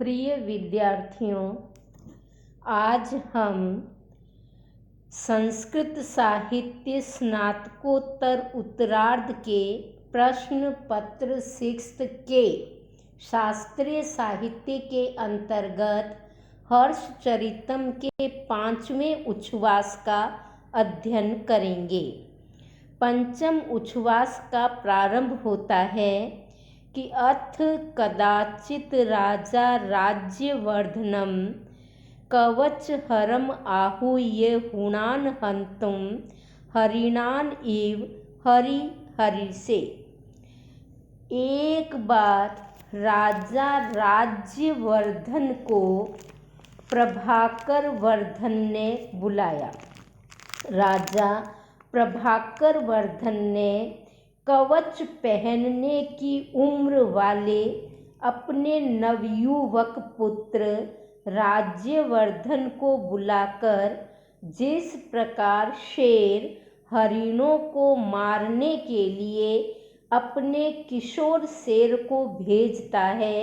प्रिय विद्यार्थियों, आज हम संस्कृत साहित्य स्नातकोत्तर उत्तरार्ध के प्रश्न पत्र 6 के शास्त्रीय साहित्य के अंतर्गत हर्षचरितम् के 5वें उच्छ्वास का अध्ययन करेंगे। पंचम उच्छ्वास का प्रारंभ होता है कि अथ कदाचित राजा राज्यवर्धनम कवचहरम आहूय हुणान हन्तुं हरिणान इव हरिहरिसे। एक बार राजा राज्यवर्धन को प्रभाकर वर्धन ने बुलाया। राजा प्रभाकर वर्धन ने कवच पहनने की उम्र वाले अपने नवयुवक पुत्र राज्यवर्धन को बुलाकर जिस प्रकार शेर हरिणों को मारने के लिए अपने किशोर शेर को भेजता है,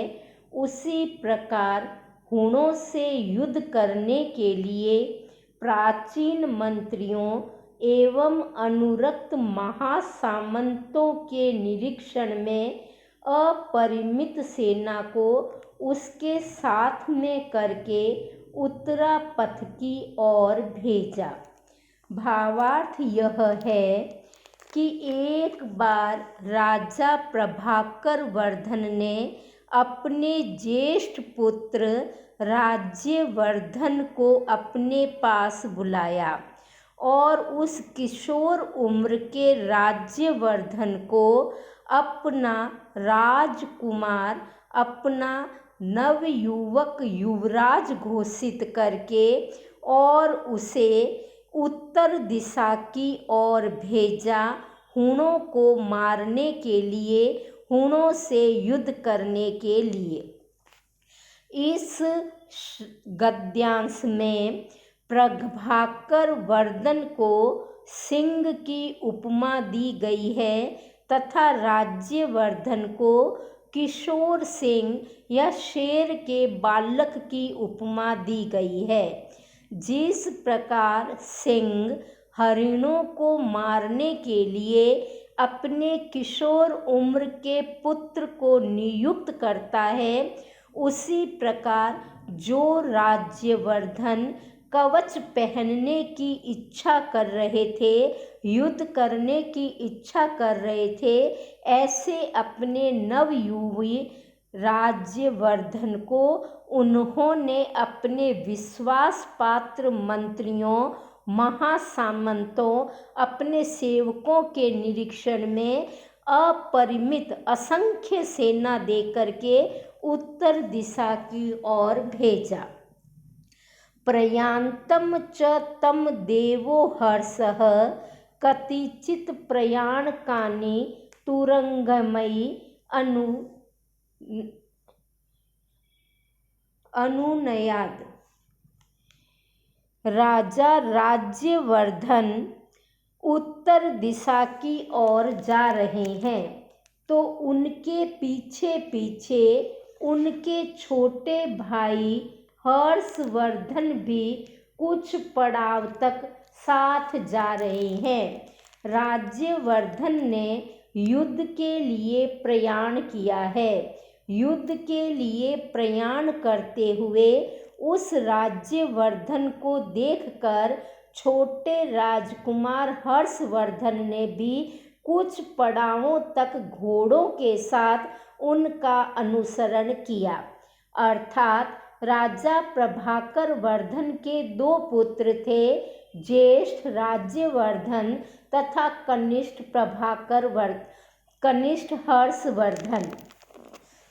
उसी प्रकार हुणों से युद्ध करने के लिए प्राचीन मंत्रियों एवं अनुरक्त महासामंतों के निरीक्षण में अपरिमित सेना को उसके साथ में करके उत्तरा पथ की ओर भेजा। भावार्थ यह है कि एक बार राजा प्रभाकर वर्धन ने अपने ज्येष्ठ पुत्र राज्यवर्धन को अपने पास बुलाया और उस किशोर उम्र के राज्यवर्धन को अपना राजकुमार, अपना नवयुवक युवराज घोषित करके और उसे उत्तर दिशा की ओर भेजा, हुणों को मारने के लिए, हुणों से युद्ध करने के लिए। इस गद्यांश में प्रभाकर वर्धन को सिंह की उपमा दी गई है तथा राज्यवर्धन को किशोर सिंह या शेर के बालक की उपमा दी गई है। जिस प्रकार सिंह हरिणों को मारने के लिए अपने किशोर उम्र के पुत्र को नियुक्त करता है, उसी प्रकार जो राज्यवर्धन कवच पहनने की इच्छा कर रहे थे, युद्ध करने की इच्छा कर रहे थे, ऐसे अपने नवयुवी राज्यवर्धन को उन्होंने अपने विश्वास पात्र मंत्रियों, महासामंतों, अपने सेवकों के निरीक्षण में अपरिमित असंख्य सेना देकर के उत्तर दिशा की ओर भेजा। प्रयान्तं च तं देवो हर्षः कतिचित् प्रयाणकानि तुरंगमयी अनुनयाद। राजा राज्यवर्धन उत्तर दिशा की ओर जा रहे हैं, तो उनके पीछे पीछे उनके छोटे भाई हर्षवर्धन भी कुछ पड़ाव तक साथ जा रहे हैं। राज्यवर्धन ने युद्ध के लिए प्रयाण किया है। युद्ध के लिए प्रयाण करते हुए उस राज्यवर्धन को देखकर छोटे राजकुमार हर्षवर्धन ने भी कुछ पड़ावों तक घोड़ों के साथ उनका अनुसरण किया। अर्थात राजा प्रभाकर वर्धन के दो पुत्र थे, ज्येष्ठ राज्यवर्धन तथा कनिष्ठ हर्षवर्धन।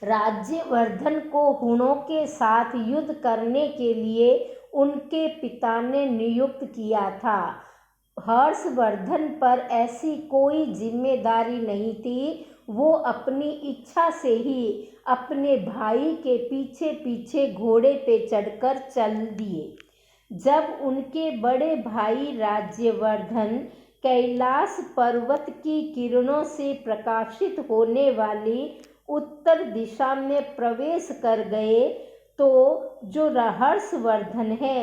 राज्यवर्धन को हुणों के साथ युद्ध करने के लिए उनके पिता ने नियुक्त किया था। हर्षवर्धन पर ऐसी कोई जिम्मेदारी नहीं थी। वो अपनी इच्छा से ही अपने भाई के पीछे पीछे घोड़े पे चढ़कर चल दिए। जब उनके बड़े भाई राज्यवर्धन कैलाश पर्वत की किरणों से प्रकाशित होने वाली उत्तर दिशा में प्रवेश कर गए, तो जो हर्षवर्धन है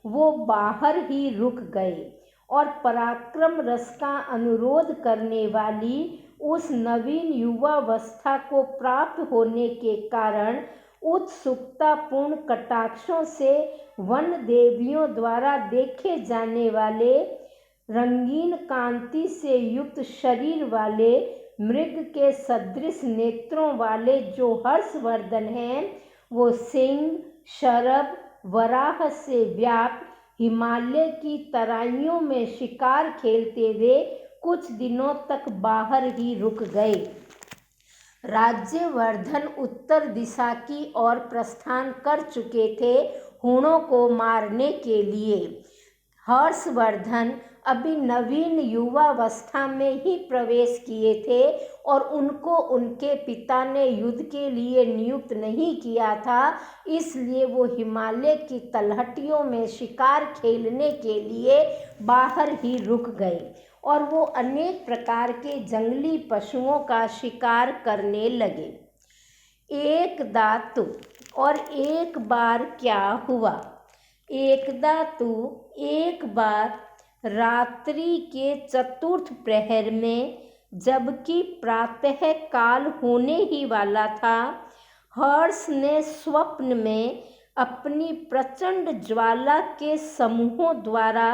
वो बाहर ही रुक गए और पराक्रम रस का अनुरोध करने वाली उस नवीन युवावस्था को प्राप्त होने के कारण उत्सुकतापूर्ण कटाक्षों से वन देवियों द्वारा देखे जाने वाले रंगीन कांति से युक्त शरीर वाले मृग के सदृश नेत्रों वाले जो हर्षवर्धन हैं वो सिंह, शरभ, वराह से व्याप्त हिमालय की तराइयों में शिकार खेलते हुए कुछ दिनों तक बाहर ही रुक गए। राज्यवर्धन उत्तर दिशा की ओर प्रस्थान कर चुके थे हूणों को मारने के लिए। हर्षवर्धन अभी नवीन युवावस्था में ही प्रवेश किए थे और उनको उनके पिता ने युद्ध के लिए नियुक्त नहीं किया था, इसलिए वो हिमालय की तलहटियों में शिकार खेलने के लिए बाहर ही रुक गए और वो अनेक प्रकार के जंगली पशुओं का शिकार करने लगे। एकदा तो और एक बार क्या हुआ, एकदा तो एक बार रात्रि के चतुर्थ प्रहर में, जबकि प्रातः काल होने ही वाला था, हर्ष ने स्वप्न में अपनी प्रचंड ज्वाला के समूहों द्वारा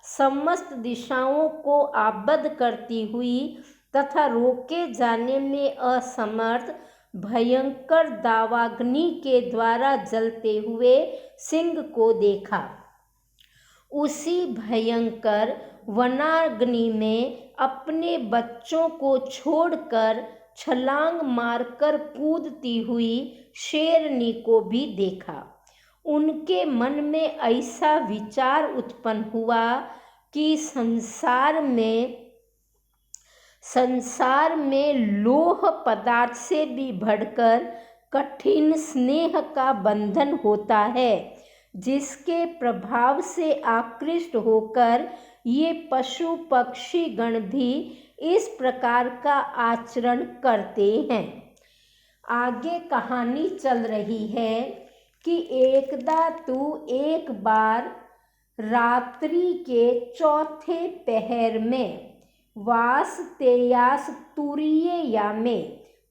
समस्त दिशाओं को आबद्ध करती हुई तथा रोके जाने में असमर्थ भयंकर दावाग्नि के द्वारा जलते हुए सिंह को देखा। उसी भयंकर वनाग्नि में अपने बच्चों को छोड़कर छलांग मारकर कूदती हुई शेरनी को भी देखा। उनके मन में ऐसा विचार उत्पन्न हुआ कि संसार में लोह पदार्थ से भी बढ़कर कठिन स्नेह का बंधन होता है, जिसके प्रभाव से आकृष्ट होकर ये पशु पक्षी गण भी इस प्रकार का आचरण करते हैं। आगे कहानी चल रही है कि एकदा तू एक बार रात्रि के चौथे पहर में वास तेयास तुरीय यामे,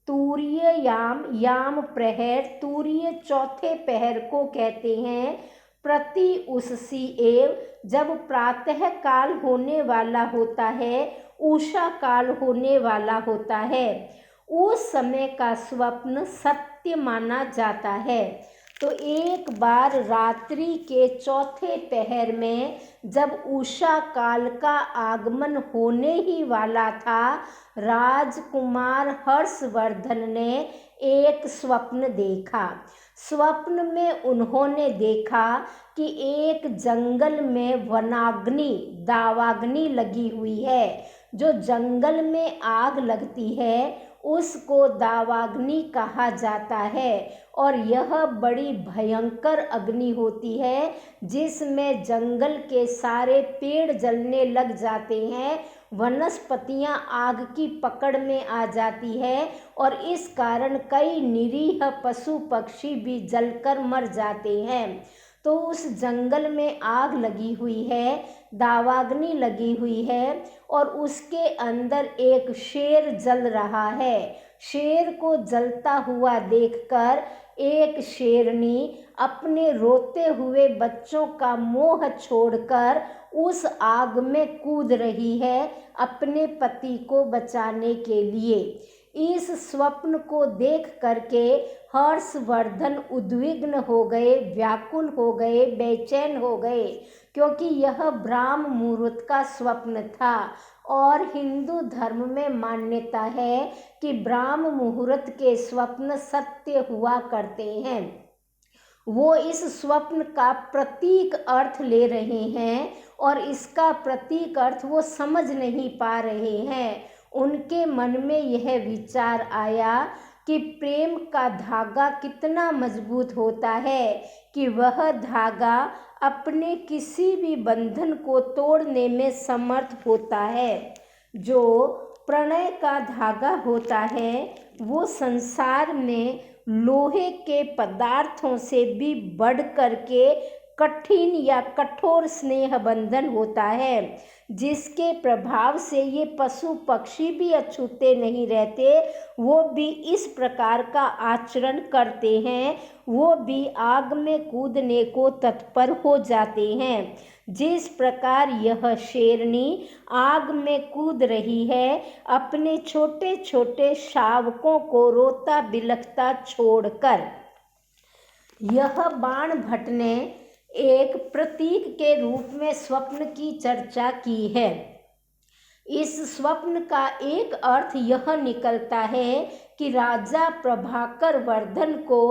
तूर्य याम प्रहर, तूर्य चौथे पहर को कहते हैं। प्रति उससी एव, जब प्रातः काल होने वाला होता है, उषा काल होने वाला होता है, उस समय का स्वप्न सत्य माना जाता है। तो एक बार रात्रि के चौथे पहर में जब उषा काल का आगमन होने ही वाला था, राजकुमार हर्षवर्धन ने एक स्वप्न देखा। स्वप्न में उन्होंने देखा कि एक जंगल में वनाग्नि, दावाग्नि लगी हुई है। जो जंगल में आग लगती है उसको दावाग्नि कहा जाता है और यह बड़ी भयंकर अग्नि होती है, जिसमें जंगल के सारे पेड़ जलने लग जाते हैं, वनस्पतियां आग की पकड़ में आ जाती है और इस कारण कई निरीह पशु पक्षी भी जलकर मर जाते हैं। तो उस जंगल में आग लगी हुई है, दावाग्नि लगी हुई है और उसके अंदर एक शेर जल रहा है। शेर को जलता हुआ देखकर एक शेरनी अपने रोते हुए बच्चों का मोह छोड़कर उस आग में कूद रही है अपने पति को बचाने के लिए। इस स्वप्न को देख करके हर्षवर्धन उद्विग्न हो गए, व्याकुल हो गए, बेचैन हो गए, क्योंकि यह ब्राह्म मुहूर्त का स्वप्न था और हिंदू धर्म में मान्यता है कि ब्राह्म मुहूर्त के स्वप्न सत्य हुआ करते हैं। वो इस स्वप्न का प्रतीक अर्थ ले रहे हैं और इसका प्रतीक अर्थ वो समझ नहीं पा रहे हैं। उनके मन में यह विचार आया कि प्रेम का धागा कितना मजबूत होता है कि वह धागा अपने किसी भी बंधन को तोड़ने में समर्थ होता है। जो प्रणय का धागा होता है वो संसार में लोहे के पदार्थों से भी बढ़ कर के कठिन या कठोर स्नेह बंधन होता है, जिसके प्रभाव से ये पशु पक्षी भी अछूते नहीं रहते। वो भी इस प्रकार का आचरण करते हैं, वो भी आग में कूदने को तत्पर हो जाते हैं। जिस प्रकार यह शेरनी आग में कूद रही है, अपने छोटे छोटे शावकों को रोता बिलखता छोड़कर। यह बाणभट्ट ने एक प्रतीक के रूप में स्वप्न की चर्चा की है। इस स्वप्न का एक अर्थ यह निकलता है कि राजा प्रभाकर वर्धन को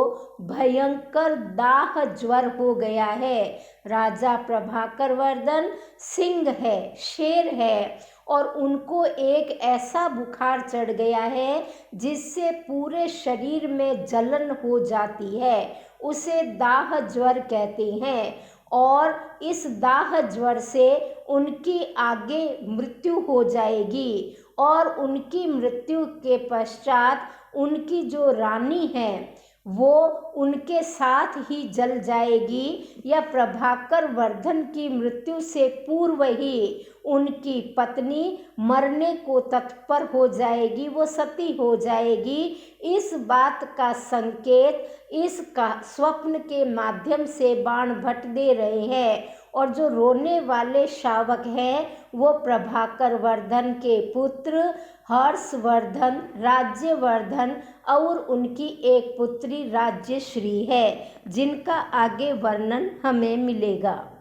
भयंकर दाह ज्वर हो गया है। राजा प्रभाकर वर्धन सिंह है, शेर है, और उनको एक ऐसा बुखार चढ़ गया है जिससे पूरे शरीर में जलन हो जाती है। उसे दाह ज्वर कहते हैं, और इस दाह ज्वर से उनकी आगे मृत्यु हो जाएगी, और उनकी मृत्यु के पश्चात उनकी जो रानी है वो उनके साथ ही जल जाएगी, या प्रभाकर वर्धन की मृत्यु से पूर्व ही उनकी पत्नी मरने को तत्पर हो जाएगी, वो सती हो जाएगी। इस बात का संकेत इस का स्वप्न के माध्यम से बाणभट्ट दे रहे हैं। और जो रोने वाले शावक हैं वो प्रभाकर वर्धन के पुत्र हर्षवर्धन, राज्यवर्धन और उनकी एक पुत्री राज्यश्री है, जिनका आगे वर्णन हमें मिलेगा।